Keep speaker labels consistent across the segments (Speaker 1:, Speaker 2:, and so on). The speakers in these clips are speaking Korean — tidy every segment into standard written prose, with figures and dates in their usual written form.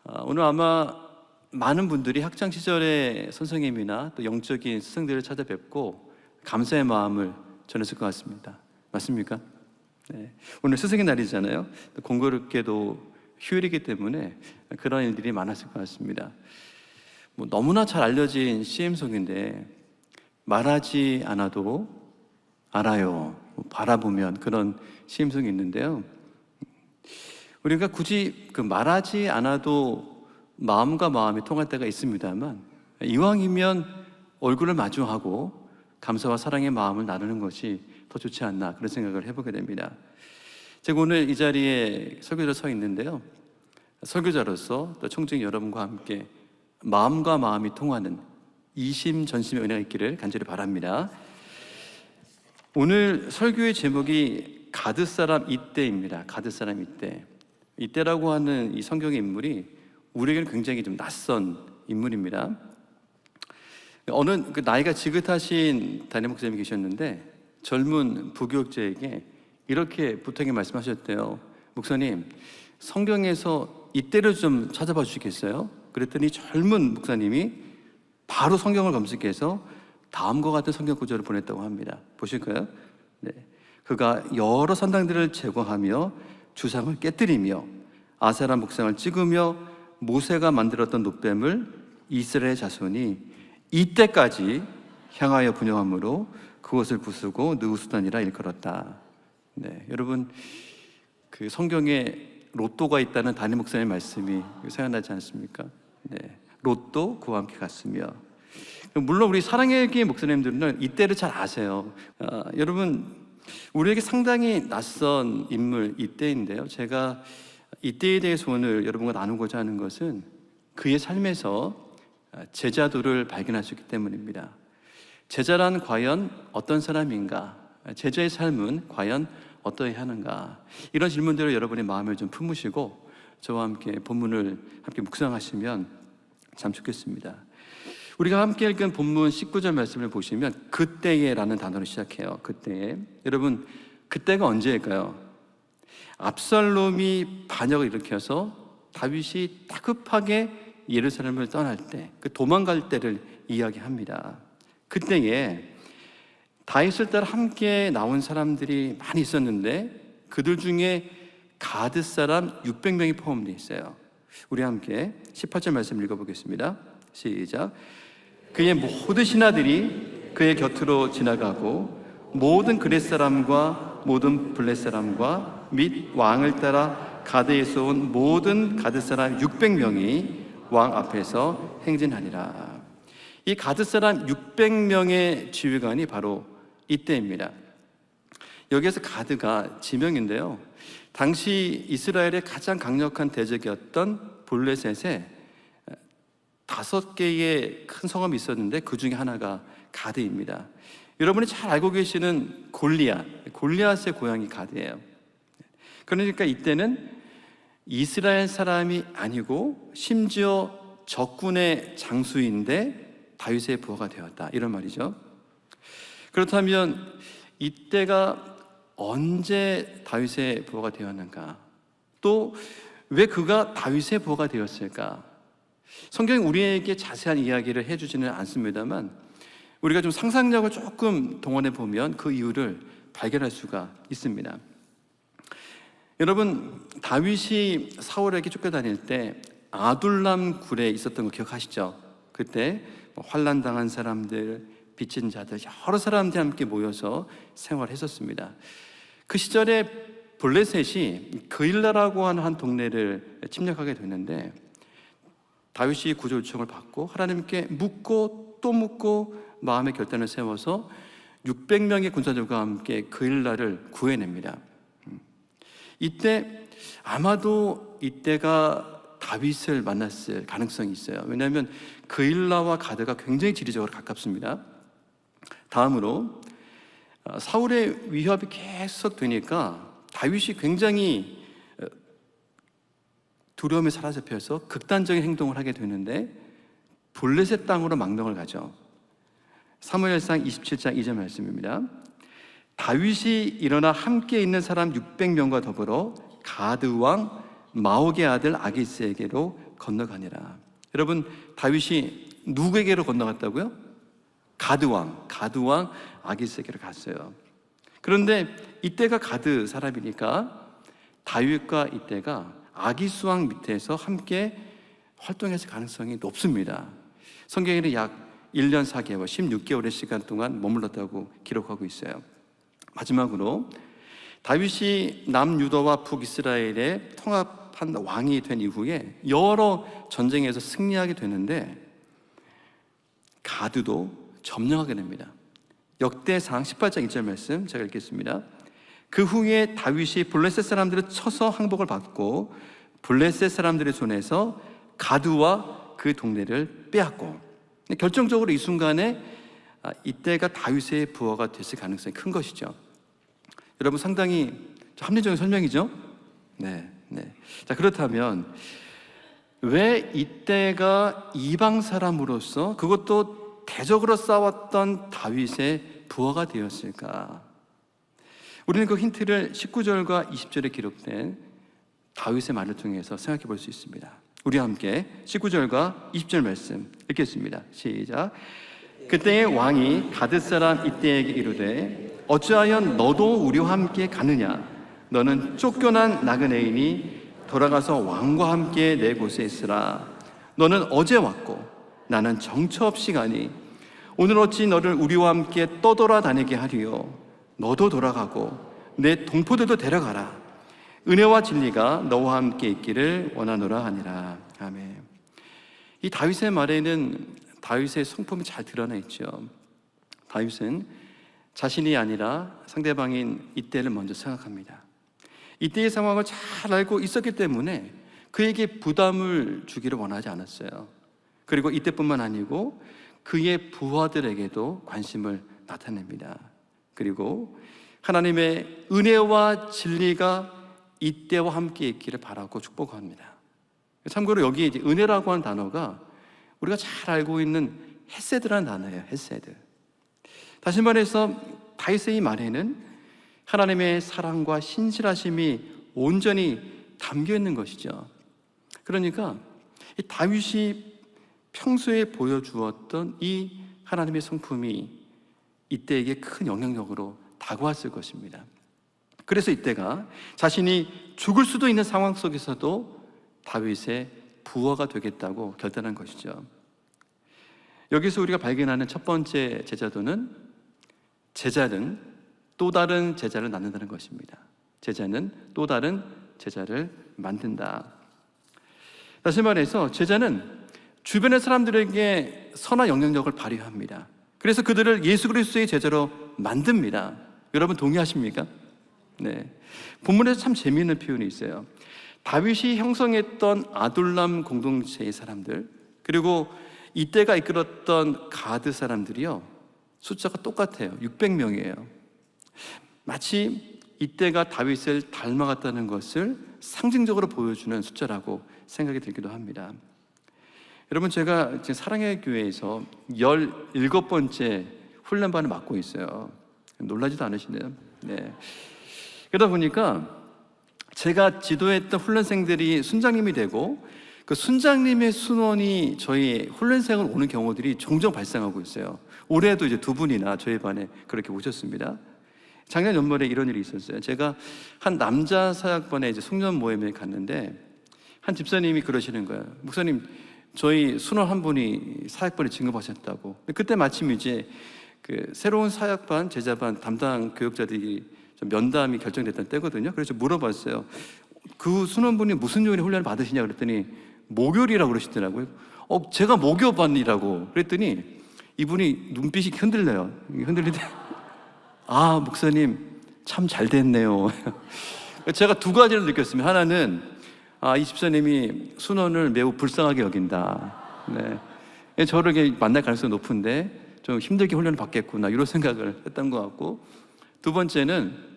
Speaker 1: 오늘 아마 많은 분들이 학창 시절의 선생님이나 또 영적인 스승들을 찾아뵙고 감사의 마음을 전했을 것 같습니다. 맞습니까? 네. 오늘 스승의 날이잖아요. 공교롭게도 휴일이기 때문에 그런 일들이 많았을 것 같습니다. 너무나 잘 알려진 CM송인데 말하지 않아도 알아요. 바라보면 그런 CM송이 있는데요. 우리가 굳이 말하지 않아도 마음과 마음이 통할 때가 있습니다만 이왕이면 얼굴을 마주하고 감사와 사랑의 마음을 나누는 것이 더 좋지 않나 그런 생각을 해보게 됩니다. 제가 오늘 이 자리에 설교자로 서 있는데요. 설교자로서 또 청중 여러분과 함께 마음과 마음이 통하는 이심전심의 은혜가 있기를 간절히 바랍니다. 오늘 설교의 제목이 가드사람 이때입니다. 가드사람 이때. 이때라고 하는 이 성경의 인물이 우리에게는 굉장히 좀 낯선 인물입니다. 어느 나이가 지긋하신 담임 목사님이 계셨는데 젊은 부교육자에게 이렇게 부탁의 말씀하셨대요. 목사님, 성경에서 이때를 좀 찾아봐 주시겠어요? 그랬더니 젊은 목사님이 바로 성경을 검색해서 다음과 같은 성경 구절을 보냈다고 합니다. 보실까요? 네. 그가 여러 산당들을 제거하며 주상을 깨뜨리며 아세라 목상을 찍으며 모세가 만들었던 놋뱀을 이스라엘 자손이 이때까지 향하여 분영함으로 그것을 부수고 느우수단이라 일컬었다. 네, 여러분 그 성경에 로또가 있다는 담임 목사님의 말씀이 생각나지 않습니까? 네, 로또 그와 함께 갔으며. 물론 우리 사랑의 목사님들은 이때를 잘 아세요. 여러분 우리에게 상당히 낯선 인물 이때인데요. 제가 이때에 대해서 오늘 여러분과 나누고자 하는 것은 그의 삶에서 제자도를 발견할 수 있기 때문입니다. 제자란 과연 어떤 사람인가? 제자의 삶은 과연 어떠해야 하는가? 이런 질문들을 여러분의 마음을 좀 품으시고 저와 함께 본문을 함께 묵상하시면 참 좋겠습니다. 우리가 함께 읽은 본문 19절 말씀을 보시면 그때에라는 단어로 시작해요. 그때에. 여러분 그때가 언제일까요? 압살롬이 반역을 일으켜서 다윗이 다급하게 예루살렘을 떠날 때, 그 도망갈 때를 이야기합니다. 그때에 다윗을 따라 함께 나온 사람들이 많이 있었는데 그들 중에 가드 사람 600명이 포함되어 있어요. 우리 함께 18절 말씀 읽어보겠습니다. 시작. 그의 모든 신하들이 그의 곁으로 지나가고 모든 그렛 사람과 모든 블렛 사람과 및 왕을 따라 가드에서 온 모든 가드 사람 600명이 왕 앞에서 행진하니라. 이 가드 사람 600명의 지휘관이 바로 이때입니다. 여기에서 가드가 지명인데요. 당시 이스라엘의 가장 강력한 대적이었던 블레셋에 5개의 큰 성읍이 있었는데 그 중에 하나가 가드입니다. 여러분이 잘 알고 계시는 골리앗의 고향이 가드예요. 그러니까 이때는 이스라엘 사람이 아니고 심지어 적군의 장수인데 다윗의 부하가 되었다, 이런 말이죠. 그렇다면 이때가 언제 다윗의 부하가 되었는가? 또 왜 그가 다윗의 부하가 되었을까? 성경이 우리에게 자세한 이야기를 해주지는 않습니다만 우리가 좀 상상력을 조금 동원해 보면 그 이유를 발견할 수가 있습니다. 여러분 다윗이 사울에게 쫓겨다닐 때 아둘람 굴에 있었던 거 기억하시죠? 그때 환난당한 사람들, 빚진 자들, 여러 사람들이 함께 모여서 생활했었습니다. 그 시절에 블레셋이 그일라라고 하는 한 동네를 침략하게 됐는데 다윗이 구조 요청을 받고 하나님께 묻고 또 묻고 마음의 결단을 세워서 600명의 군사들과 함께 그일라를 구해냅니다. 이때 아마도 이때가 다윗을 만났을 가능성이 있어요. 왜냐하면 그일라와 가드가 굉장히 지리적으로 가깝습니다. 다음으로 사울의 위협이 계속 되니까 다윗이 굉장히 두려움에 사로잡혀서 극단적인 행동을 하게 되는데 블레셋 땅으로 망명을 가죠. 사무엘상 27장 2절 말씀입니다. 다윗이 일어나 함께 있는 사람 600명과 더불어 가드 왕 마옥의 아들 아기스에게로 건너가니라. 여러분, 다윗이 누구에게로 건너갔다고요? 가드왕 아기스에게로 갔어요. 그런데 이때가 가드 사람이니까 다윗과 이때가 아기스 왕 밑에서 함께 활동했을 가능성이 높습니다. 성경에는 약 1년 4개월, 16개월의 시간 동안 머물렀다고 기록하고 있어요. 마지막으로 다윗이 남유다와 북이스라엘의 통합한 왕이 된 이후에 여러 전쟁에서 승리하게 되는데 가드도 점령하게 됩니다. 역대상 18장 1절 말씀 제가 읽겠습니다. 그 후에 다윗이 블레셋 사람들을 쳐서 항복을 받고 블레셋 사람들의 손에서 가드와 그 동네를 빼앗고, 결정적으로 이 순간에 이때가 다윗의 부하가 됐을 가능성이 큰 것이죠. 여러분, 상당히 합리적인 설명이죠? 네. 자, 그렇다면 왜 이때가 이방 사람으로서, 그것도 대적으로 싸웠던 다윗의 부하가 되었을까? 우리는 그 힌트를 19절과 20절에 기록된 다윗의 말을 통해서 생각해 볼 수 있습니다. 우리 함께 19절과 20절 말씀 읽겠습니다. 시작. 그때의 왕이 가드 사람 이때에게 이르되 어찌하여 너도 우리와 함께 가느냐? 너는 쫓겨난 나그네이니 돌아가서 왕과 함께 내 곳에 있으라. 너는 어제 왔고 나는 정처 없이 가니 오늘 어찌 너를 우리와 함께 떠돌아다니게 하리요? 너도 돌아가고 내 동포들도 데려가라. 은혜와 진리가 너와 함께 있기를 원하노라 하니라. 아멘. 이 다윗의 말에는 다윗의 성품이 잘 드러나 있죠. 다윗은 자신이 아니라 상대방인 이때를 먼저 생각합니다. 이때의 상황을 잘 알고 있었기 때문에 그에게 부담을 주기를 원하지 않았어요. 그리고 이때뿐만 아니고 그의 부하들에게도 관심을 나타냅니다. 그리고 하나님의 은혜와 진리가 이때와 함께 있기를 바라고 축복합니다. 참고로 여기에 이제 은혜라고 하는 단어가 우리가 잘 알고 있는 헤세드라는 단어예요. 헤세드. 다시 말해서 다윗의 이 말에는 하나님의 사랑과 신실하심이 온전히 담겨 있는 것이죠. 그러니까 이 다윗이 평소에 보여주었던 이 하나님의 성품이 이때에게 큰 영향력으로 다가왔을 것입니다. 그래서 이때가 자신이 죽을 수도 있는 상황 속에서도 다윗의 부하가 되겠다고 결단한 것이죠. 여기서 우리가 발견하는 첫 번째 제자도는 제자는 또 다른 제자를 낳는다는 것입니다. 제자는 또 다른 제자를 만든다. 다시 말해서 제자는 주변의 사람들에게 선한 영향력을 발휘합니다. 그래서 그들을 예수 그리스도의 제자로 만듭니다. 여러분 동의하십니까? 네. 본문에서 참 재미있는 표현이 있어요. 다윗이 형성했던 아둘람 공동체의 사람들, 그리고 이때가 이끌었던 가드 사람들이요, 숫자가 똑같아요. 600명이에요. 마치 이때가 다윗을 닮아갔다는 것을 상징적으로 보여주는 숫자라고 생각이 들기도 합니다. 여러분, 제가 지금 사랑의 교회에서 17번째 훈련반을 맡고 있어요. 놀라지도 않으시네요. 네. 그러다 보니까 제가 지도했던 훈련생들이 순장님이 되고 그 순장님의 순원이 저희 훈련생을 오는 경우들이 종종 발생하고 있어요. 올해도 이제 2분이나 저희 반에 그렇게 오셨습니다. 작년 연말에 이런 일이 있었어요. 제가 한 남자 사역반에 이제 송년 모임에 갔는데 한 집사님이 그러시는 거예요. 목사님, 저희 순원 한 분이 사역반에 진급하셨다고. 그때 마침 이제 그 새로운 사역반, 제자반 담당 교역자들이 좀 면담이 결정됐던 때거든요. 그래서 물어봤어요. 그 순원분이 무슨 요일에 훈련을 받으시냐 그랬더니 목요일이라고 그러시더라고요. 제가 목요반이라고 그랬더니 이분이 눈빛이 흔들려요. 흔들리대. 아, 목사님 참 잘 됐네요. 제가 두 가지를 느꼈습니다. 하나는 이 집사님이 순원을 매우 불쌍하게 여긴다. 네. 저를 이렇게 만날 가능성이 높은데 좀 힘들게 훈련을 받겠구나, 이런 생각을 했던 것 같고, 두 번째는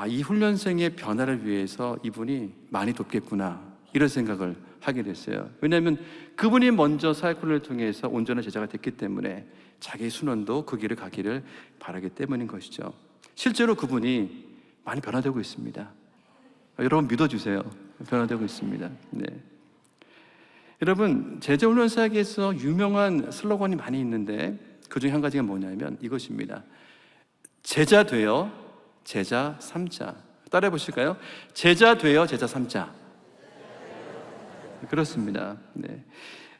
Speaker 1: 이 훈련생의 변화를 위해서 이분이 많이 돕겠구나, 이런 생각을 하게 됐어요. 왜냐하면 그분이 먼저 사역훈련을 통해서 온전한 제자가 됐기 때문에 자기 순원도 그 길을 가기를 바라기 때문인 것이죠. 실제로 그분이 많이 변화되고 있습니다. 여러분 믿어주세요. 변화되고 있습니다. 네. 여러분, 제자훈련사에게서 유명한 슬로건이 많이 있는데 그 중에 한 가지가 뭐냐면 이것입니다. 제자 되어 제자 삼자. 따라해 보실까요? 제자 되어 제자 삼자. 그렇습니다. 네.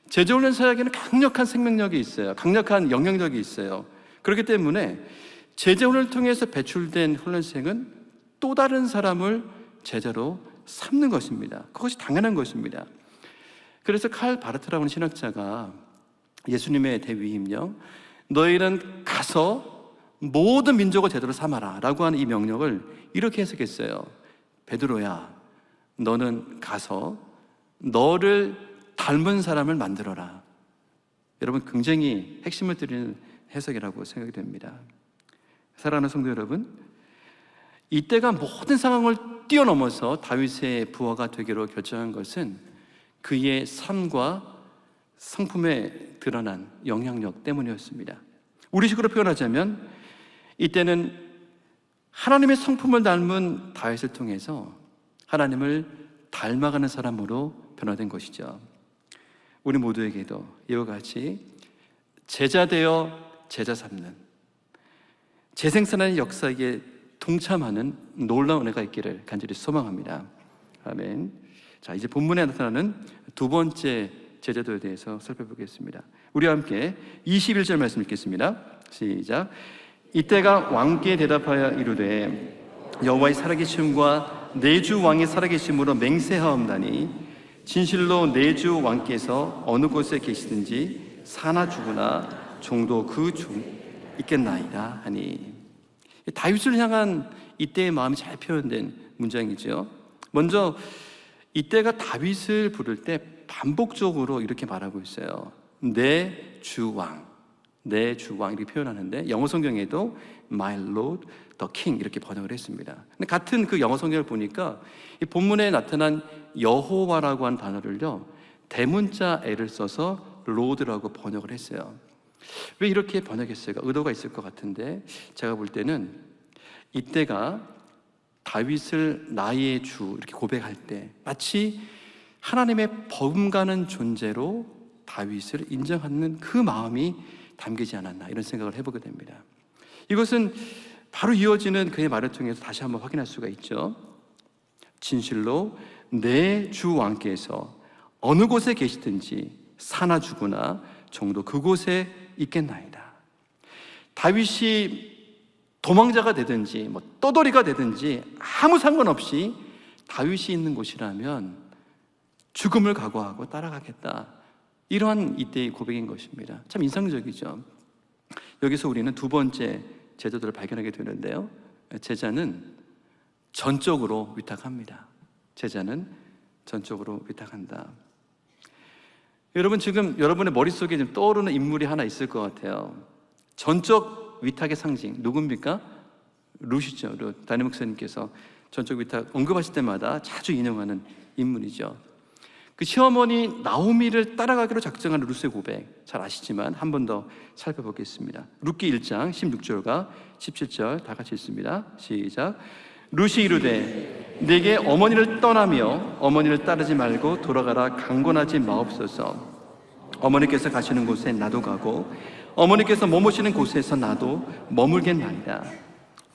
Speaker 1: 제자훈련사에게는 강력한 생명력이 있어요. 강력한 영향력이 있어요. 그렇기 때문에 제자훈련을 통해서 배출된 훈련생은 또 다른 사람을 제자로 삼는 것입니다. 그것이 당연한 것입니다. 그래서 칼 바르트라고 하는 신학자가 예수님의 대위임령, 너희는 가서 모든 민족을 제자로 삼아라 라고 하는 이 명령을 이렇게 해석했어요. 베드로야, 너는 가서 너를 닮은 사람을 만들어라. 여러분, 굉장히 핵심을 드리는 해석이라고 생각이 됩니다. 사랑하는 성도 여러분, 이때가 모든 상황을 뛰어넘어서 다윗의 부하가 되기로 결정한 것은 그의 삶과 성품에 드러난 영향력 때문이었습니다. 우리식으로 표현하자면 이때는 하나님의 성품을 닮은 다윗을 통해서 하나님을 닮아가는 사람으로 변화된 것이죠. 우리 모두에게도 이와 같이 제자 되어 제자 삼는, 재생산하는 역사에 동참하는 놀라운 은혜가 있기를 간절히 소망합니다. 아멘. 자, 이제 본문에 나타나는 두 번째 제자도에 대해서 살펴보겠습니다. 우리와 함께 21절 말씀 읽겠습니다. 시작. 이때가 왕께 대답하여 이르되 여호와의 살아계심과 내 주 왕의 살아계심으로 맹세하옵나니 진실로 내 주 왕께서 어느 곳에 계시든지 사나 죽으나 종도 그 중 있겠나이다 하니. 다윗을 향한 이때의 마음이 잘 표현된 문장이죠. 먼저 이때가 다윗을 부를 때 반복적으로 이렇게 말하고 있어요. 내 주 왕, 내 주 왕 이렇게 표현하는데 영어 성경에도 My Lord, the King 이렇게 번역을 했습니다. 근데 같은 그 영어 성경을 보니까 이 본문에 나타난 여호와라고 하는 단어를요 대문자 L을 써서 Lord라고 번역을 했어요. 왜 이렇게 번역했을까? 의도가 있을 것 같은데 제가 볼 때는 이때가 다윗을 나의 주 이렇게 고백할 때 마치 하나님의 버금가는 존재로 다윗을 인정하는 그 마음이 담기지 않았나 이런 생각을 해보게 됩니다. 이것은 바로 이어지는 그의 말을 통해서 다시 한번 확인할 수가 있죠. 진실로 내 주 왕께서 어느 곳에 계시든지 사나 죽으나 종도 그곳에 있겠나이다. 다윗이 도망자가 되든지 떠돌이가 되든지 아무 상관없이 다윗이 있는 곳이라면 죽음을 각오하고 따라가겠다. 이러한 이때의 고백인 것입니다. 참 인상적이죠. 여기서 우리는 두 번째 제자들을 발견하게 되는데요. 제자는 전적으로 위탁합니다. 제자는 전적으로 위탁한다. 여러분, 지금 여러분의 머릿속에 지금 떠오르는 인물이 하나 있을 것 같아요. 전적 위탁의 상징 누굽니까? 룻이죠. 룻. 담임 목사님께서 전적 위탁 언급하실 때마다 자주 인용하는 인물이죠. 그 시어머니 나오미를 따라가기로 작정한 룻의 고백 잘 아시지만 한 번 더 살펴보겠습니다. 룻기 1장 16절과 17절 다 같이 읽습니다. 시작. 룻이 이르되 내게 어머니를 떠나며 어머니를 따르지 말고 돌아가라 강권하지 마옵소서. 어머니께서 가시는 곳에 나도 가고 어머니께서 머무시는 곳에서 나도 머물겠나이다.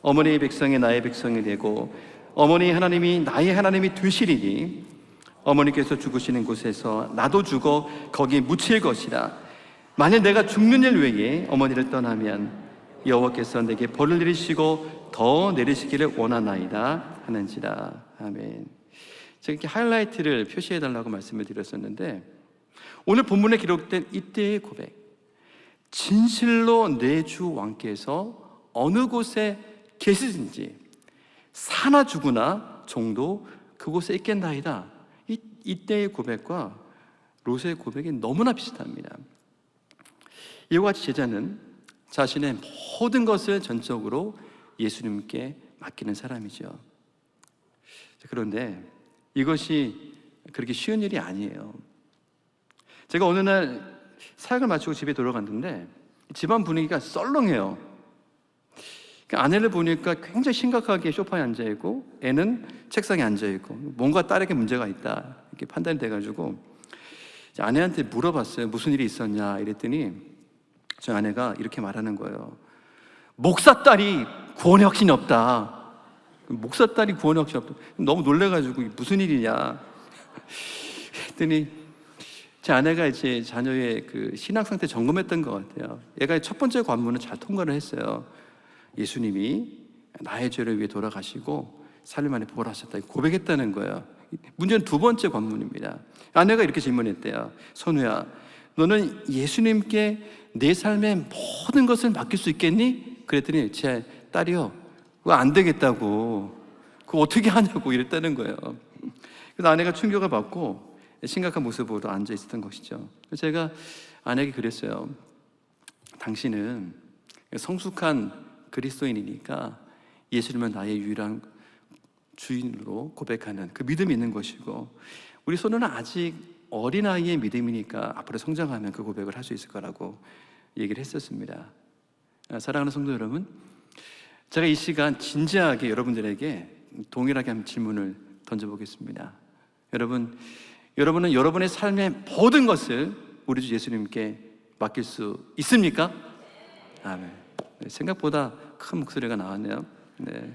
Speaker 1: 어머니의 백성이 나의 백성이 되고 어머니 하나님이 나의 하나님이 되시리니 어머니께서 죽으시는 곳에서 나도 죽어 거기 묻힐 것이라. 만일 내가 죽는 일 외에 어머니를 떠나면 여호와께서 내게 벌을 내리시고 더 내리시기를 원하나이다 하는지라. 아멘. 제가 이렇게 하이라이트를 표시해 달라고 말씀을 드렸었는데 오늘 본문에 기록된 이때의 고백, 진실로 내 주 왕께서 어느 곳에 계시든지 사나 죽으나 종도 그곳에 있겠나이다. 이때의 고백과 롯의 고백이 너무나 비슷합니다. 이와 같이 제자는 자신의 모든 것을 전적으로 예수님께 맡기는 사람이죠. 그런데 이것이 그렇게 쉬운 일이 아니에요. 제가 어느 날 사역을 마치고 집에 돌아갔는데 집안 분위기가 썰렁해요. 그러니까 아내를 보니까 굉장히 심각하게 소파에 앉아있고 애는 책상에 앉아있고 뭔가 딸에게 문제가 있다 이렇게 판단이 돼가지고 아내한테 물어봤어요. 무슨 일이 있었냐 이랬더니 저 아내가 이렇게 말하는 거예요. 목사 딸이 구원의 확신이 없다. 목사 딸이 구원의 확신이 없다. 너무 놀래가지고 무슨 일이냐 했더니 제 아내가 이제 자녀의 그 신학 상태 점검했던 것 같아요. 얘가 첫 번째 관문은 잘 통과를 했어요. 예수님이 나의 죄를 위해 돌아가시고 3일 만에 부활하셨다 고백했다는 거예요. 문제는 두 번째 관문입니다. 아내가 이렇게 질문했대요. 선우야, 너는 예수님께 내 삶의 모든 것을 맡길 수 있겠니? 그랬더니 제 딸이요, 그거 안 되겠다고, 그거 어떻게 하냐고 이랬다는 거예요. 그래서 아내가 충격을 받고 심각한 모습으로 앉아 있었던 것이죠. 그래서 제가 아내에게 그랬어요. 당신은 성숙한 그리스도인이니까 예수님은 나의 유일한 주인으로 고백하는 그 믿음이 있는 것이고, 우리 소녀는 아직 어린아이의 믿음이니까 앞으로 성장하면 그 고백을 할 수 있을 거라고 얘기를 했었습니다. 사랑하는 성도 여러분, 제가 이 시간 진지하게 여러분들에게 동일하게 한 질문을 던져보겠습니다. 여러분은 여러분의 삶의 모든 것을 우리 주 예수님께 맡길 수 있습니까? 아멘. 생각보다 큰 목소리가 나왔네요. 네.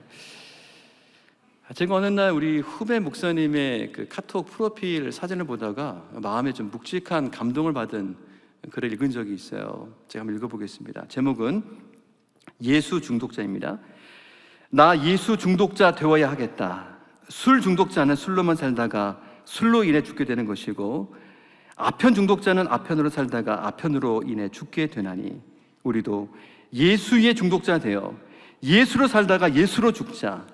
Speaker 1: 제가 어느 날 우리 후배 목사님의 그 카톡 프로필 사진을 보다가 마음에 좀 묵직한 감동을 받은 글을 읽은 적이 있어요. 제가 한번 읽어보겠습니다. 제목은 예수 중독자입니다. 나 예수 중독자 되어야 하겠다. 술 중독자는 술로만 살다가 술로 인해 죽게 되는 것이고, 아편 중독자는 아편으로 살다가 아편으로 인해 죽게 되나니, 우리도 예수의 중독자 되어 예수로 살다가 예수로 죽자.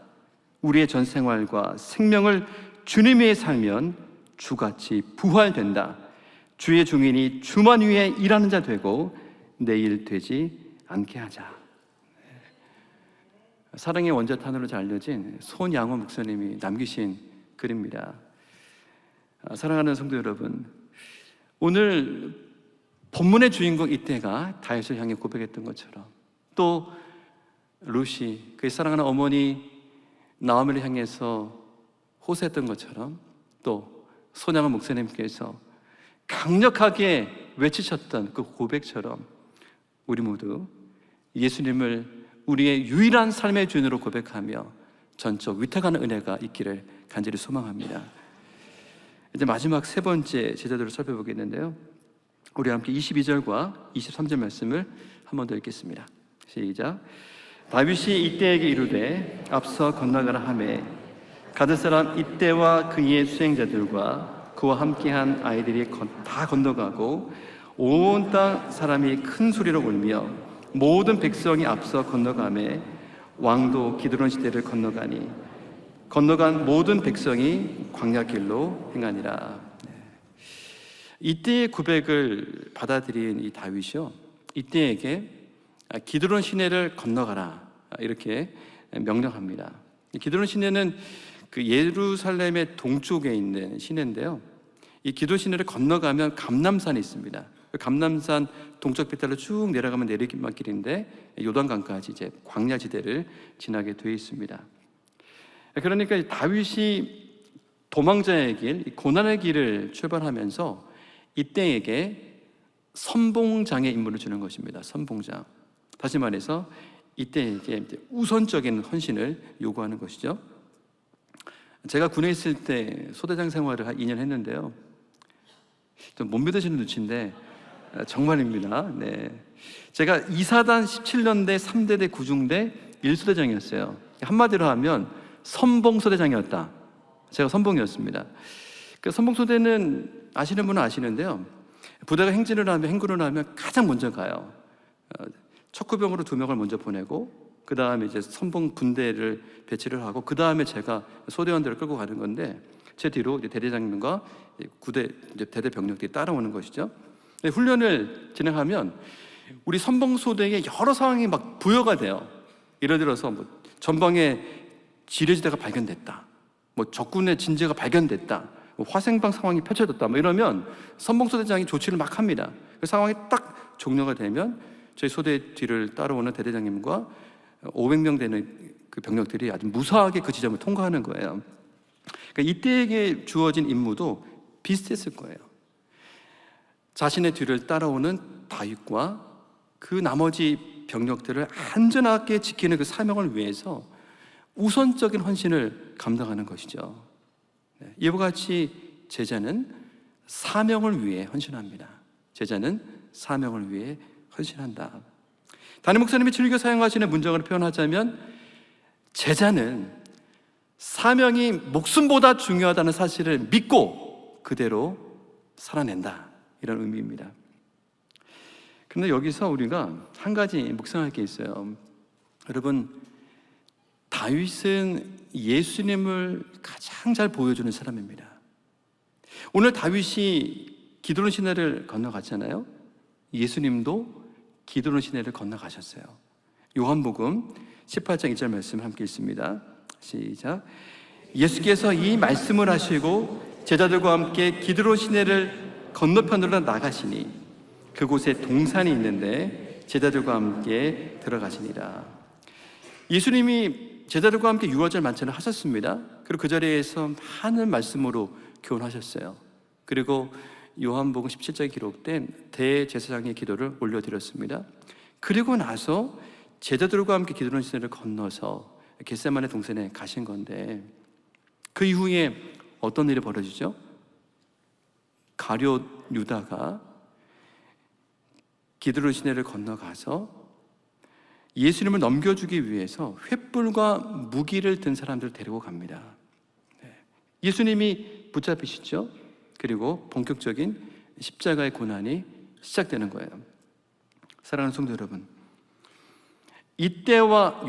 Speaker 1: 우리의 전 생활과 생명을 주님 위에 살면 주같이 부활된다. 주의 증인이 주만 위에 일하는 자 되고 내일 되지 않게 하자. 사랑의 원자탄으로 잘 알려진 손양호 목사님이 남기신 글입니다. 사랑하는 성도 여러분, 오늘 본문의 주인공 이때가 다윗을 향해 고백했던 것처럼, 또 루시 그의 사랑하는 어머니 나오미를 향해서 호소했던 것처럼, 또 손양호 목사님께서 강력하게 외치셨던 그 고백처럼 우리 모두 예수님을 우리의 유일한 삶의 주인으로 고백하며 전적 위탁하는 은혜가 있기를 간절히 소망합니다. 이제 마지막 세 번째 제자들을 살펴보겠는데요, 우리 함께 22절과 23절 말씀을 한 번 더 읽겠습니다. 시작. 다윗이 이때에게 이르되 앞서 건너가라 하매 가드 사람 이때와 그의 수행자들과 그와 함께한 아이들이 다 건너가고 온 땅 사람이 큰 소리로 울며 모든 백성이 앞서 건너가매 왕도 기드론 시대를 건너가니 건너간 모든 백성이 광야길로 행하니라. 이때의 고백을 받아들인 이 다윗이요, 이때에게 기드론 시내를 건너가라 이렇게 명령합니다. 기드론 시내는 그 예루살렘의 동쪽에 있는 시내인데요, 이 기드론 시내를 건너가면 감람산이 있습니다. 그 감람산 동쪽 배탈로 쭉 내려가면 내리막길인데 요단강까지 이제 광야지대를 지나게 되어 있습니다. 그러니까 다윗이 도망자의 길, 고난의 길을 출발하면서 이때에게 선봉장의 임무를 주는 것입니다. 선봉장. 다시 말해서 이때에게 우선적인 헌신을 요구하는 것이죠. 제가 군에 있을 때 소대장 생활을 한 2년 했는데요, 좀 못 믿으시는 눈치인데 정말입니다. 네. 제가 2사단 17년대 3대대 9중대 1소대장이었어요. 한마디로 하면 선봉소대장이었다. 제가 선봉이었습니다. 그 선봉소대는 아시는 분은 아시는데요, 부대가 행진을 하면 가장 먼저 가요. 척후병으로 2명을 먼저 보내고, 그 다음에 이제 선봉 분대를 배치를 하고, 그 다음에 제가 소대원들을 끌고 가는 건데, 제 뒤로 이제 대대장님과 구대 이제 대대 병력들이 따라오는 것이죠. 훈련을 진행하면 우리 선봉소대에 여러 상황이 막 부여가 돼요. 예를 들어서 뭐 전방에 지뢰지대가 발견됐다, 뭐 적군의 진지가 발견됐다, 뭐 화생방 상황이 펼쳐졌다, 뭐 이러면 선봉소대장이 조치를 막 합니다. 그 상황이 딱 종료가 되면 저희 소대 뒤를 따라오는 대대장님과 500명 되는 그 병력들이 아주 무사하게 그 지점을 통과하는 거예요. 그러니까 이때에게 주어진 임무도 비슷했을 거예요. 자신의 뒤를 따라오는 다윗과 그 나머지 병력들을 안전하게 지키는 그 사명을 위해서 우선적인 헌신을 감당하는 것이죠. 이와 같이 제자는 사명을 위해 헌신합니다. 제자는 사명을 위해 헌신한다. 담임 목사님이 즐겨 사용하시는 문장으로 표현하자면 제자는 사명이 목숨보다 중요하다는 사실을 믿고 그대로 살아낸다, 이런 의미입니다. 그런데 여기서 우리가 한 가지 묵상할 게 있어요. 여러분, 다윗은 예수님을 가장 잘 보여주는 사람입니다. 오늘 다윗이 기드론 시내를 건너갔잖아요. 예수님도 기드론 시내를 건너가셨어요. 요한복음 18장 1절 말씀 함께 읽습니다. 시작. 예수께서 이 말씀을 하시고 제자들과 함께 기드론 시내를 건너편으로 나가시니 그곳에 동산이 있는데 제자들과 함께 들어가시니라. 예수님이 제자들과 함께 유월절 만찬을 하셨습니다. 그리고 그 자리에서 많은 말씀으로 교훈하셨어요. 그리고 요한복음 17장에 기록된 대제사장의 기도를 올려드렸습니다. 그리고 나서 제자들과 함께 기드론 시내를 건너서 겟세마네 동산에 가신 건데, 그 이후에 어떤 일이 벌어지죠? 가룟 유다가 기드론 시내를 건너가서 예수님을 넘겨주기 위해서 횃불과 무기를 든 사람들을 데리고 갑니다. 예수님이 붙잡히시죠. 그리고 본격적인 십자가의 고난이 시작되는 거예요. 사랑하는 성도 여러분, 이때와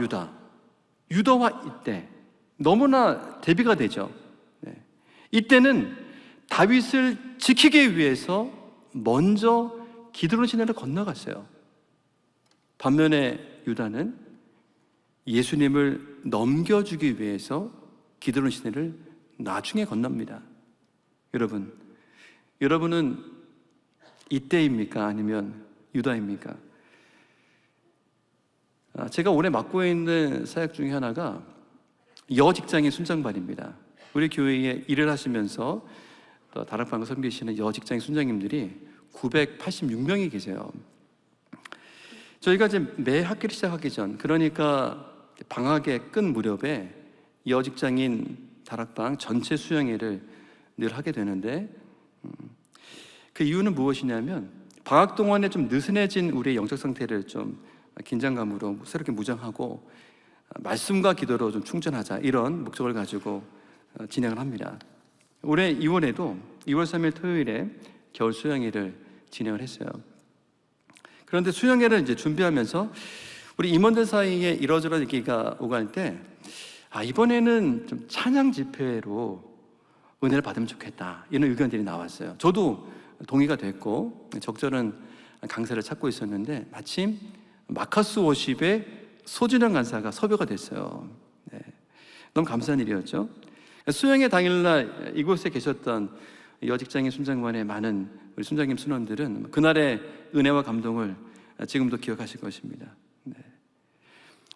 Speaker 1: 유다와 이때 너무나 대비가 되죠. 이때는 다윗을 지키기 위해서 먼저 기드론 시내를 건너갔어요. 반면에 유다는 예수님을 넘겨주기 위해서 기드론 시내를 나중에 건넙니다. 여러분은 이때입니까? 아니면 유다입니까? 제가 올해 맡고 있는 사역 중에 하나가 여직장인 순장반입니다. 우리 교회에 일을 하시면서 또 다락방을 섬기시는 여직장인 순장님들이 986명이 계세요. 저희가 이제 매 학기를 시작하기 전, 그러니까 방학의 끝 무렵에 여직장인 다락방 전체 수양회를 늘 하게 되는데, 그 이유는 무엇이냐면 방학 동안에 좀 느슨해진 우리의 영적 상태를 좀 긴장감으로 새롭게 무장하고 말씀과 기도로 좀 충전하자, 이런 목적을 가지고 진행을 합니다. 올해 2월에도 2월 3일 토요일에 겨울 수양회를 진행을 했어요. 그런데 수양회를 이제 준비하면서 우리 임원들 사이에 이러저러 얘기가 오갈 때, 이번에는 좀 찬양 집회로 은혜를 받으면 좋겠다, 이런 의견들이 나왔어요. 저도 동의가 됐고 적절한 강사를 찾고 있었는데 마침 마카스 워십의 소진영 간사가 섭외가 됐어요. 너무 감사한 일이었죠. 수양회 당일날 이곳에 계셨던 여직장인 순장관의 많은 우리 순장님 순원들은 그날의 은혜와 감동을 지금도 기억하실 것입니다.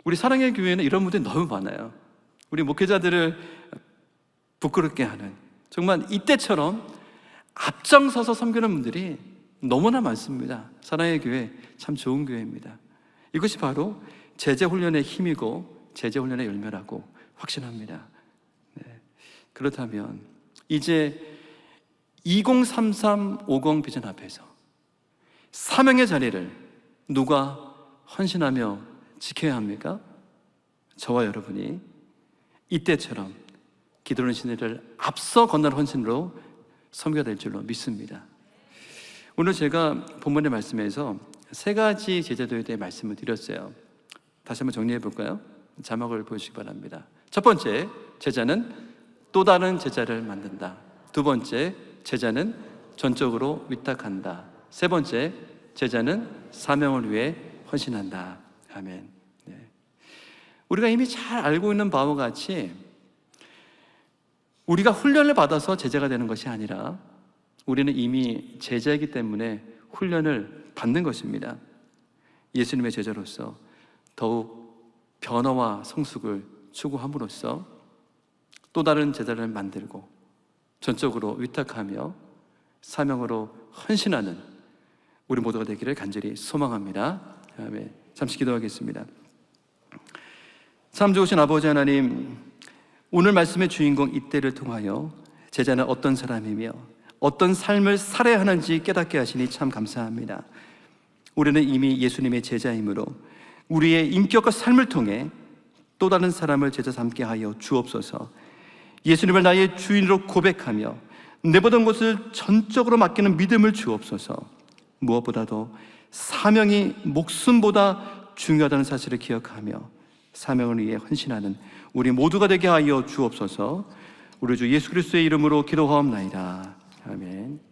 Speaker 1: 우리 사랑의 교회는 이런 분들이 너무 많아요. 우리 목회자들을 부끄럽게 하는, 정말 이때처럼 앞장서서 섬기는 분들이 너무나 많습니다. 사랑의 교회 참 좋은 교회입니다. 이것이 바로 제자훈련의 힘이고 제자훈련의 열매라고 확신합니다. 그렇다면 이제 2033-50 비전 앞에서 사명의 자리를 누가 헌신하며 지켜야 합니까? 저와 여러분이 이때처럼 기드론 시내를 앞서 건널 헌신으로 섬겨야 될 줄로 믿습니다. 오늘 제가 본문의 말씀에서 세 가지 제자도에 대해 말씀을 드렸어요. 다시 한번 정리해 볼까요? 자막을 보시기 바랍니다. 첫 번째, 제자는 또 다른 제자를 만든다. 두 번째, 제자는 전적으로 위탁한다. 세 번째, 제자는 사명을 위해 헌신한다. 아멘. 우리가 이미 잘 알고 있는 바와 같이 우리가 훈련을 받아서 제자가 되는 것이 아니라 우리는 이미 제자이기 때문에 훈련을 받는 것입니다. 예수님의 제자로서 더욱 변화와 성숙을 추구함으로써 또 다른 제자를 만들고 전적으로 위탁하며 사명으로 헌신하는 우리 모두가 되기를 간절히 소망합니다. 아멘. 잠시 기도하겠습니다. 참 좋으신 아버지 하나님, 오늘 말씀의 주인공 이때를 통하여 제자는 어떤 사람이며 어떤 삶을 살아야 하는지 깨닫게 하시니 참 감사합니다. 우리는 이미 예수님의 제자이므로 우리의 인격과 삶을 통해 또 다른 사람을 제자 삼게 하여 주옵소서. 예수님을 나의 주인으로 고백하며 내보던 것을 전적으로 맡기는 믿음을 주옵소서. 무엇보다도 사명이 목숨보다 중요하다는 사실을 기억하며 사명을 위해 헌신하는 우리 모두가 되게 하여 주옵소서. 우리 주 예수 그리스도의 이름으로 기도하옵나이다. 아멘.